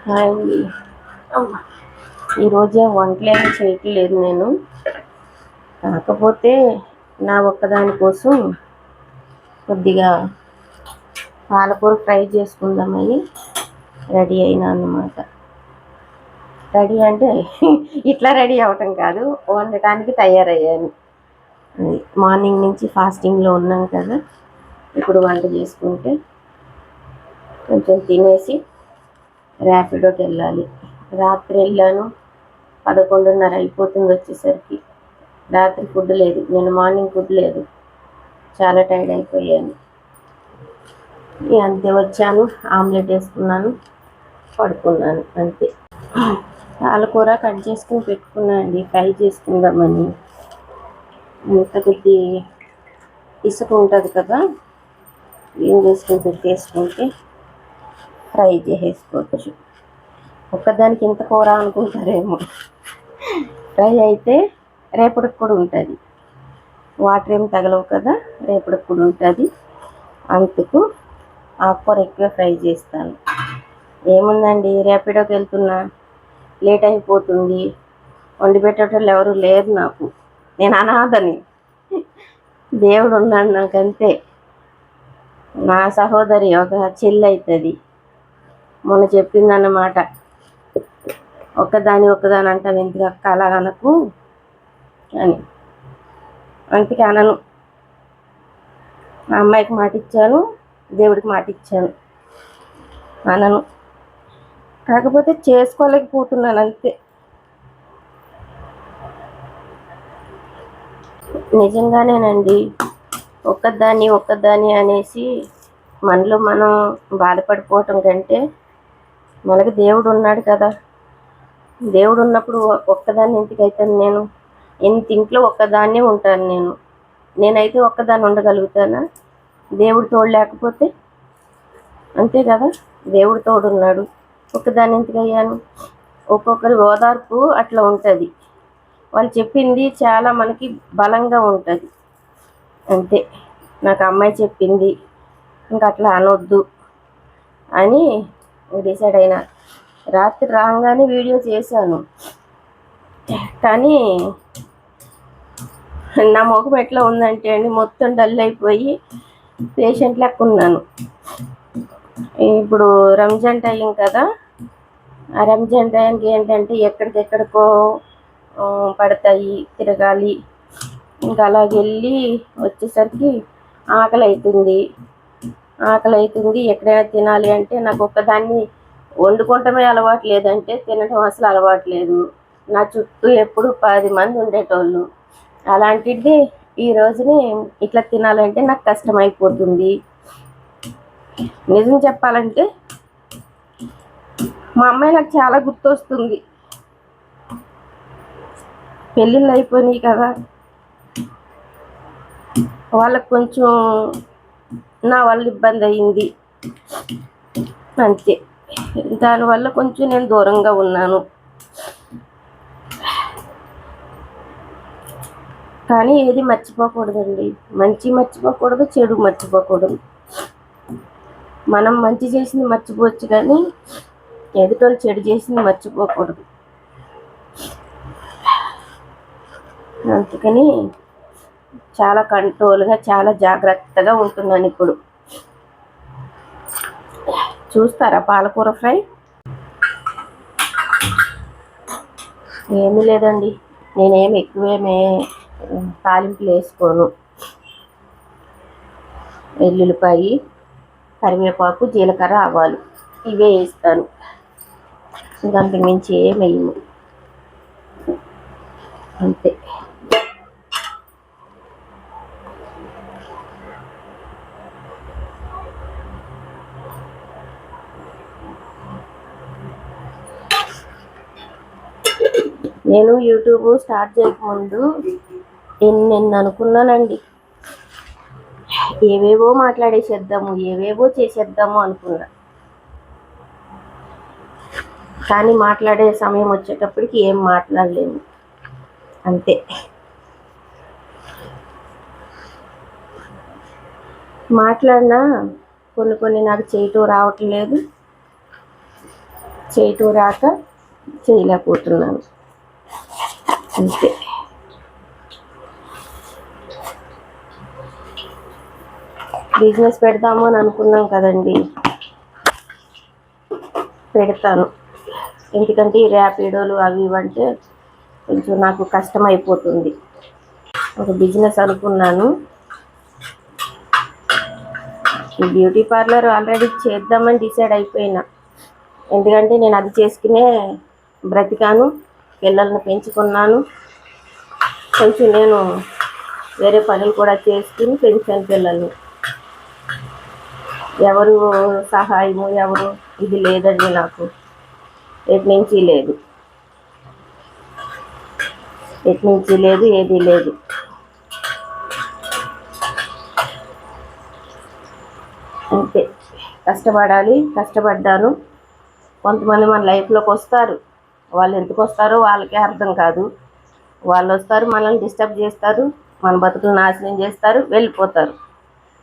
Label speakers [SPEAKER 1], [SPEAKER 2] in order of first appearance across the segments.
[SPEAKER 1] Hi అండి. అమ్మ. ఈరోజే వంటలేమి చేయట్లేదు నేను. కాకపోతే నా ఒక్కదాని కోసం కొద్దిగా పాలకూర ఫ్రై చేసుకుందామని రెడీ అయినా అన్నమాట. రెడీ అంటే ఇట్లా రెడీ అవ్వటం కాదు, వండటానికి తయారయ్యాను. మార్నింగ్ నుంచి ఫాస్టింగ్లో ఉన్నాం కదా, ఇప్పుడు వంట చేసుకుంటే కొంచెం తినేసి ర్యాపిడోకి వెళ్ళాలి. రాత్రి వెళ్ళాను, 11:30 అయిపోతుంది వచ్చేసరికి. రాత్రి ఫుడ్ లేదు, నేను మార్నింగ్ ఫుడ్ లేదు, చాలా టైర్డ్ అయిపోయాను. అంతే, వచ్చాను, ఆమ్లెట్ వేసుకున్నాను, పడుకున్నాను అంతే. పాలకూర కట్ చేసుకుని పెట్టుకున్నాను అండి, ఫ్రై చేసుకుందామని. ఇంత కొద్ది ఇసుక ఉంటుంది కదా, ఏం చేసుకుని పెట్టేసుకుంటే ఫ్రై చేసేసుకోవచ్చు. ఒక్కదానికి ఇంత కూర అనుకుంటారేమో. ఫ్రై అయితే రేపటికి కూడా ఉంటుంది, వాటర్ ఏం తగలవు కదా, రేపటికి కూడా ఉంటుంది. అందుకు ఆకుకూర ఎక్కువ ఫ్రై చేస్తాను. ఏముందండి, ర్యాపిడోకి వెళ్తున్నా, లేట్ అయిపోతుంది, వండి పెట్టేటోళ్ళు ఎవరు లేరు నాకు, నేను అనాథని. దేవుడు ఉన్నాడు నాకంతే. నా సహోదరి ఒక చెల్లి అవుతుంది, మొన్న చెప్పిందన్నమాట, ఒక్కదాని అంటాం ఎందుకు అక్క అలా అనకు అని. అందుకే అనను. మా అమ్మాయికి మాట ఇచ్చాను, దేవుడికి మాట ఇచ్చాను, అనను. కాకపోతే చేసుకోలేకపోతున్నాను అంతే. నిజంగానేనండి, ఒక్కదాన్ని అనేసి మనలో మనం బాధపడిపోవటం కంటే, మనకి దేవుడు ఉన్నాడు కదా, దేవుడు ఉన్నప్పుడు ఒక్కదాన్ని ఎందుకు అవుతాను నేను? ఇంట్లో ఒక్కదాన్నే ఉంటాను నేనైతే ఒక్కదాన్ని ఉండగలుగుతానా? దేవుడు తోడు లేకపోతే? అంతే కదా, దేవుడు తోడున్నాడు, ఒక్కదాన్ని ఎందుకు అయ్యాను? ఒక్కొక్కరి ఓదార్పు అట్లా ఉంటుంది, వాళ్ళు చెప్పింది చాలా మనకి బలంగా ఉంటుంది అంతే. నాకు అమ్మాయి చెప్పింది, ఇంకా అట్లా అనొద్దు అని డిసైడ్ అయినా. రాత్రి రాగానే వీడియో చేశాను, కానీ నా ముఖం ఎట్లా ఉందంటే అండి, మొత్తం డల్ అయిపోయి పేషెంట్ లెక్క ఉన్నాను. ఇప్పుడు రంజాన్ టైం కదా, ఆ రంజాన్ టైంకి ఏంటంటే ఎక్కడికెక్కడికో పడతాయి, తిరగాలి. ఇంకా అలాగెళ్ళి వచ్చేసరికి ఆకలి అవుతుంది. ఎక్కడైనా తినాలి అంటే నాకు ఒక్కదాన్ని వండుకోవటమే అలవాటు లేదంటే తినటం అసలు అలవాటు లేదు. నా చుట్టూ ఎప్పుడు 10 మంది ఉండేటోళ్ళు, అలాంటిది ఈ రోజుని ఇట్లా తినాలంటే నాకు కష్టమైపోతుంది. నిజం చెప్పాలంటే మా అమ్మాయి నాకు చాలా గుర్తొస్తుంది. పెళ్ళిళ్ళు అయిపోయినాయి కదా, వాళ్ళకు కొంచెం నా వల్ల ఇబ్బంది అయింది అంతే. దానివల్ల కొంచెం నేను దూరంగా ఉన్నాను. కానీ ఏది మర్చిపోకూడదండి, మంచి మర్చిపోకూడదు, చెడు మర్చిపోకూడదు. మనం మంచి చేసింది మర్చిపోవచ్చు, కానీ ఎదుటోళ్ళు చెడు చేసింది మర్చిపోకూడదు. అందుకని చాలా కంట్రోల్గా, చాలా జాగ్రత్తగా ఉంటున్నాను ఇప్పుడు. చూస్తారా పాలకూర ఫ్రై? ఏమీ లేదండి, నేనేమి ఎక్కువేమే తాలింపులు వేసుకోను. వెల్లుల్లిపాయి, కరివేపాకు, జీలకర్ర, ఆవాలు ఇవే వేస్తాను, ఇంకంతకు మించి ఏమి వేయను అంతే. నేను యూట్యూబ్ స్టార్ట్ చేయకముందు ఎన్నెన్ని అనుకున్నానండి, ఏవేవో మాట్లాడేసేద్దాము, ఏవేవో చేసేద్దాము అనుకున్నా. కానీ మాట్లాడే సమయం వచ్చేటప్పటికి ఏం మాట్లాడలేము అంతే. మాట్లాడినా కొన్ని నాకు చేయటం రావట్లేదు, చేయటం రాక చేయలేకపోతున్నాను అంతే. బిజినెస్ పెడదాము అని అనుకున్నాం కదండి, పెడతాను. ఎందుకంటే ఈ ర్యాపిడోలు అవి ఇవంటే కొంచెం నాకు కష్టం అయిపోతుంది. ఒక బిజినెస్ అనుకున్నాను. ఈ బ్యూటీ పార్లర్ ఆల్రెడీ చేద్దామని డిసైడ్ అయిపోయినా. ఎందుకంటే నేను అది చేసుకునే బ్రతికాను, పిల్లల్ని పెంచుకున్నాను. కొంచెం నేను వేరే పనులు కూడా చేసుకుని పెంచాను పిల్లల్ని. ఎవరు సహాయము ఎవరు ఇది లేదండి, నాకు ఎటు నుంచి లేదు, ఎటు నుంచి లేదు, ఏది లేదు. అంతే, కష్టపడాలి. కష్టపడ్డాను. కొంతమంది మన లైఫ్లోకి వస్తారు, వాళ్ళు ఎందుకు వస్తారో వాళ్ళకే అర్థం కాదు. వాళ్ళు వస్తారు, మనల్ని డిస్టర్బ్ చేస్తారు, మన బతుకులు నాశనం చేస్తారు, వెళ్ళిపోతారు.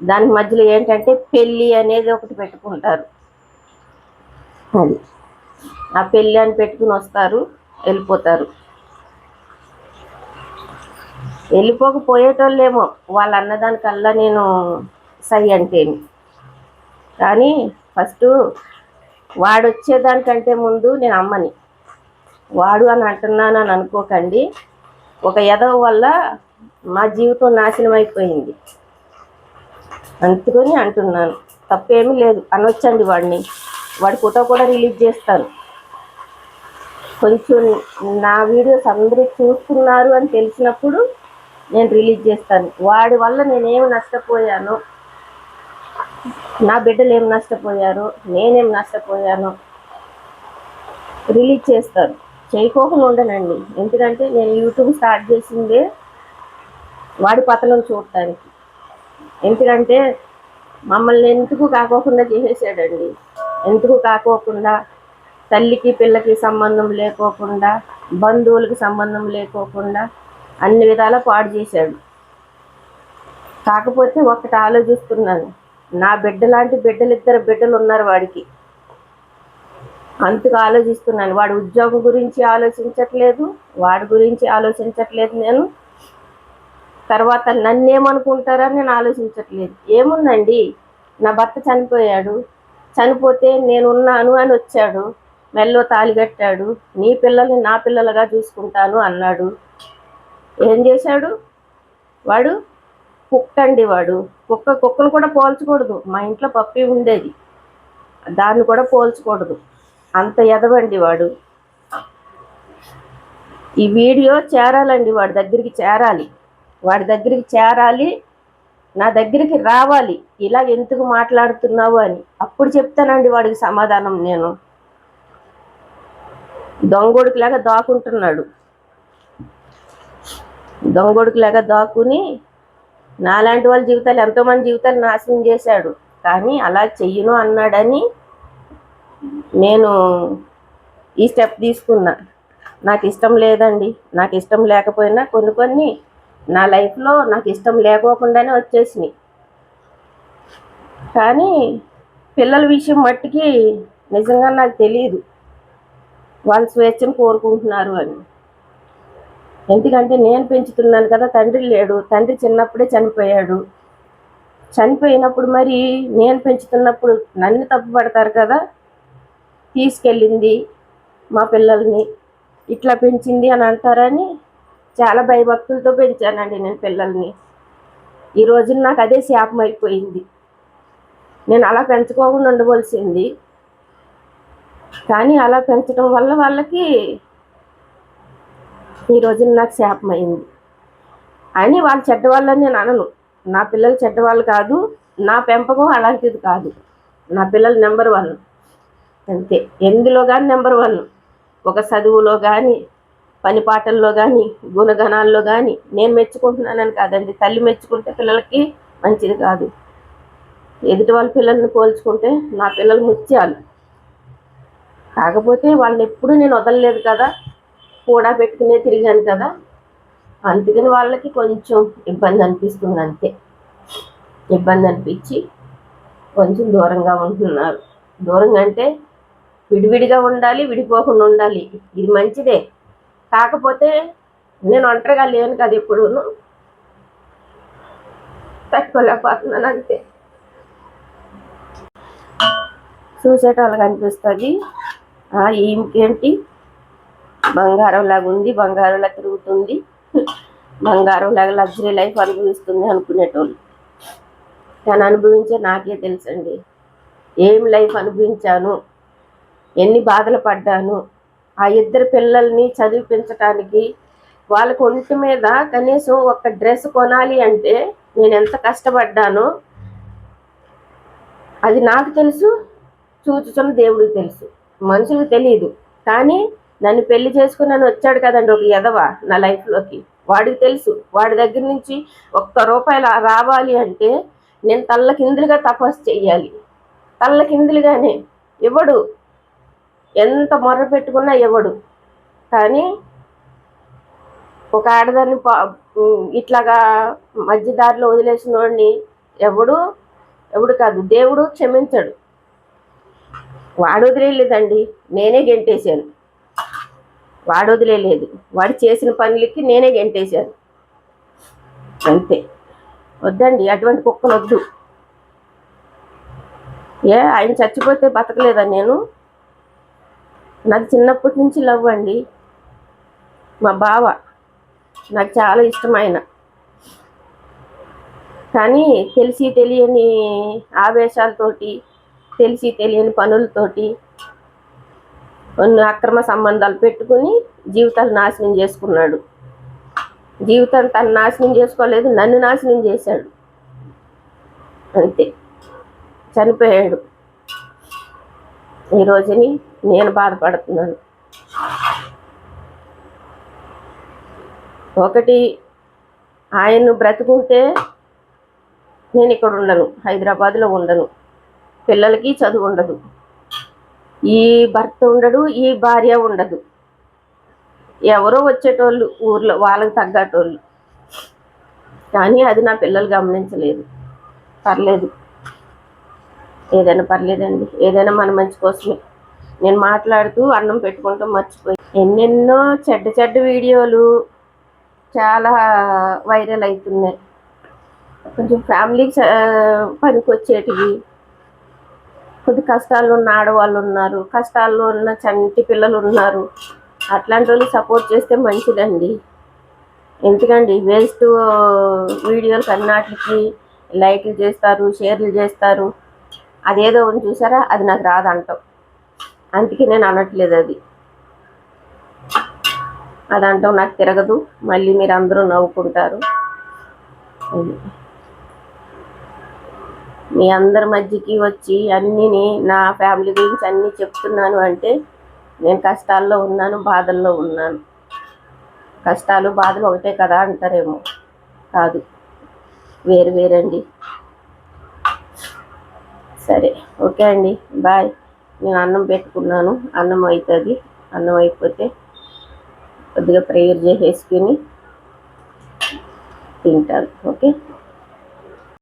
[SPEAKER 1] దానికి మధ్యలో ఏంటంటే పెళ్ళి అనేది ఒకటి పెట్టుకుంటారు. అది ఆ పెళ్ళి అని పెట్టుకుని వస్తారు, వెళ్ళిపోతారు. వెళ్ళిపోకపోయేటోళ్ళేమో వాళ్ళు అన్నదానికల్లా నేను సై అంటేను. కానీ ఫస్ట్ వాడు వచ్చేదానికంటే ముందు నేను అమ్మని. వాడు అని అంటున్నాను అని అనుకోకండి. ఒక ఎదవ వల్ల మా జీవితం నాశనం అయిపోయింది, అందుకని అంటున్నాను. తప్పేమీ లేదు, అనొచ్చండి వాడిని. వాడి ఫోటో కూడా రిలీజ్ చేస్తాను. కొంచెం నా వీడియోస్ అందరూ చూస్తున్నారు అని తెలిసినప్పుడు నేను రిలీజ్ చేస్తాను. వాడి వల్ల నేనేమి నష్టపోయాను, నా బిడ్డలు ఏం నష్టపోయారు, నేనేం నష్టపోయాను రిలీజ్ చేస్తాను. చేయకోకుండా ఉండనండి. ఎందుకంటే నేను యూట్యూబ్ స్టార్ట్ చేసిందే వాడి పతనం చూడటానికి. ఎందుకంటే మమ్మల్ని ఎందుకు కాకోకుండా చేసేసాడండి. ఎందుకు కాకోకుండా, తల్లికి పిల్లకి సంబంధం లేకోకుండా, బంధువులకి సంబంధం లేకోకుండా అన్ని విధాలా పాడు చేశాడు. కాకపోతే ఒకటి ఆలోచిస్తున్నాను, నా బిడ్డ లాంటి బిడ్డలు, 2 బిడ్డలు ఉన్నారు వాడికి. అందుకు ఆలోచిస్తున్నాను. వాడి ఉద్యోగం గురించి ఆలోచించట్లేదు, వాడి గురించి ఆలోచించట్లేదు నేను. తర్వాత నన్నేమనుకుంటారని నేను ఆలోచించట్లేదు. ఏముందండి, నా భర్త చనిపోయాడు, చనిపోతే నేనున్నాను అని వచ్చాడు, మెల్లో తాళి కట్టాడు, నీ పిల్లల్ని నా పిల్లలుగా చూసుకుంటాను అన్నాడు. ఏం చేశాడు వాడు? కుక్కండి వాడు. కుక్కను కూడా పోల్చకూడదు. మా ఇంట్లో పప్పి ఉండేది, దాన్ని కూడా పోల్చకూడదు. అంత ఎదవండి వాడు. ఈ వీడియో చేరాలండి, వాడి దగ్గరికి చేరాలి, వాడి దగ్గరికి చేరాలి, నా దగ్గరికి రావాలి. ఇలా ఎందుకు మాట్లాడుతున్నావు అని అప్పుడు చెప్తానండి వాడికి సమాధానం. నేను దొంగోడికిలాగా దాక్కుంటున్నాడు, దొంగోడికిలాగా దాక్కుని నాలాంటి వాళ్ళ జీవితాలు, ఎంతోమంది జీవితాలు నాశనం చేశాడు. కానీ అలా చెయ్యను అన్నాడని నేను ఈ స్టెప్ తీసుకున్నా. నాకు ఇష్టం లేదండి. నాకు ఇష్టం లేకపోయినా కొన్ని నా లైఫ్లో నాకు ఇష్టం లేకోకుండానే వచ్చేసినాయి. కానీ పిల్లల విషయం మట్టుకి నిజంగా నాకు తెలియదు వాళ్ళ స్వేచ్ఛను కోరుకుంటున్నారు అని. ఎందుకంటే నేను పెంచుతున్నాను కదా, తండ్రి లేడు. తండ్రి చిన్నప్పుడే చనిపోయాడు. చనిపోయినప్పుడు మరి నేను పెంచుతున్నప్పుడు నన్ను తప్పుపడతారు కదా. తీసుకెళ్ళింది మా పిల్లల్ని, ఇట్లా పెంచింది అని అంటారని చాలా భయభక్తులతో పెంచానండి నేను పిల్లల్ని. ఈ రోజున నాకు అదే శాపం అయిపోయింది. నేను అలా పెంచుకోకుండా ఉండవలసింది, కానీ అలా పెంచడం వల్ల వాళ్ళకి ఈ రోజున నాకు శాపం అయింది. అని వాళ్ళు చెడ్డవాళ్ళని నేను అనను. నా పిల్లలు చెడ్డవాళ్ళు కాదు, నా పెంపకం అలాంటిది కాదు. నా పిల్లలు నెంబర్ 1 అంతే. ఎందులో కానీ నెంబర్ 1. ఒక చదువులో కానీ, పని పాటల్లో కానీ, గుణగణాల్లో కానీ నేను మెచ్చుకుంటున్నానని కాదండి. తల్లి మెచ్చుకుంటే పిల్లలకి మంచిది కాదు. ఎదుటి వాళ్ళ పిల్లల్ని పోల్చుకుంటే నా పిల్లలు ముత్యాలు. కాకపోతే వాళ్ళని ఎప్పుడూ నేను వదలలేదు కదా, కూడా పెట్టుకునే తిరిగాను కదా, అందుకని వాళ్ళకి కొంచెం ఇబ్బంది అనిపిస్తుంది అంతే. ఇబ్బంది అనిపించి కొంచెం దూరంగా ఉంటున్నారు. దూరంగా అంటే విడివిడిగా ఉండాలి, విడిపోకుండా ఉండాలి. ఇది మంచిదే. కాకపోతే నేను ఒంటరిగా లేను కదా, ఎప్పుడూను తట్టుకోలేకపోతున్నాను అంతే. చూసేటోళ్ళకి అనిపిస్తుంది ఈమెకేంటి బంగారం లాగా ఉంది, బంగారంలా తిరుగుతుంది, బంగారం లాగా లగ్జరీ లైఫ్ అనుభవిస్తుంది అనుకునేటోళ్ళు. కానీ అనుభవించే నాకే తెలుసండి ఏం లైఫ్ అనుభవించాను, ఎన్ని బాధలు పడ్డాను. ఆ ఇద్దరు పిల్లల్ని చదివించటానికి వాళ్ళకు ఒంటి మీద కనీసం ఒక డ్రెస్ కొనాలి అంటే నేను ఎంత కష్టపడ్డానో అది నాకు తెలుసు, చూచుచున్న దేవుడికి తెలుసు, మనుషులకు తెలియదు. కానీ నన్ను పెళ్లి చేసుకున్నాను వచ్చాడు కదండి ఒక ఎదవ నా లైఫ్లోకి, వాడికి తెలుసు. వాడి దగ్గర నుంచి ₹1 రావాలి అంటే నేను తల్ల కిందులుగా తపస్సు చెయ్యాలి. తల్ల కిందులుగానే ఇవ్వడు, ఎంత మొర్ర పెట్టుకున్నా ఇవ్వడు. కానీ ఒక ఆడదాన్ని ఇట్లాగా మధ్యదారిలో వదిలేసిన వాడిని ఎవడు కాదు, దేవుడు క్షమించడు. వాడు వదిలేలేదండి, నేనే గెంటేశాను. వాడు వదిలేదు, వాడు చేసిన పనులకి నేనే గెంటేశాను అంతే. వద్దండి అటువంటి కుక్కలు వద్దు. ఆయన చచ్చిపోతే బతకలేదా నేను? నాకు చిన్నప్పటి నుంచి లవ్ అండి. మా బావ నాకు చాలా ఇష్టమైన, కానీ తెలిసి తెలియని ఆవేశాలతోటి, తెలిసి తెలియని పనులతోటి కొన్ని అక్రమ సంబంధాలు పెట్టుకుని జీవితాలు నాశనం చేసుకున్నాడు. జీవితం తను నాశనం చేసుకోలేదు, నన్ను నాశనం చేశాడు అంతే. చనిపోయాడు. ఈ రోజుని నేను బాధపడుతున్నాను. ఒకటి, ఆయన్ను బ్రతుకుంటే నేను ఇక్కడ ఉండను, హైదరాబాద్లో ఉండను, పిల్లలకి చదువు ఉండదు, ఈ భర్త ఉండడు, ఈ భార్య ఉండదు, ఎవరో వచ్చేటోళ్ళు ఊర్లో వాళ్ళకి తగ్గటోళ్ళు. కానీ అది నా పిల్లలు గమనించలేదు. పర్లేదు, ఏదైనా పర్లేదండి, ఏదైనా మన మంచి కోసమే. నేను మాట్లాడుతూ అన్నం పెట్టుకుంటూ మర్చిపోయి ఎన్నెన్నో చెడ్డ వీడియోలు చాలా వైరల్ అవుతున్నాయి. కొంచెం ఫ్యామిలీకి పనికి వచ్చేటివి. కొద్ది కష్టాల్లో ఉన్న ఆడవాళ్ళు ఉన్నారు, కష్టాల్లో ఉన్న చంటి పిల్లలు ఉన్నారు. అట్లాంటి వాళ్ళు సపోర్ట్ చేస్తే మంచిదండి. ఎందుకండి వేస్ట్ వీడియోలు అన్నిటికి లైక్లు చేస్తారు, షేర్లు చేస్తారు. అదేదో ఉంది చూసారా, అది నాకు రాదంటాం. అందుకే నేను అనట్లేదు. అది అంటాం నాకు తిరగదు, మళ్ళీ మీరు అందరూ నవ్వుకుంటారు. మీ అందరి మధ్యకి వచ్చి అన్నీ నా ఫ్యామిలీ గురించి అన్నీ చెప్తున్నాను అంటే నేను కష్టాల్లో ఉన్నాను, బాధల్లో ఉన్నాను. కష్టాలు బాధలు ఒకటే కదా అంటారేమో, కాదు, వేరండి. సరే, ఓకే అండి, బాయ్. నేను అన్నం పెట్టుకున్నాను, అన్నం అవుతుంది. అన్నం అయిపోతే కొద్దిగా ప్రేయర్ చేసేసుకుని తింటాను. ఓకే.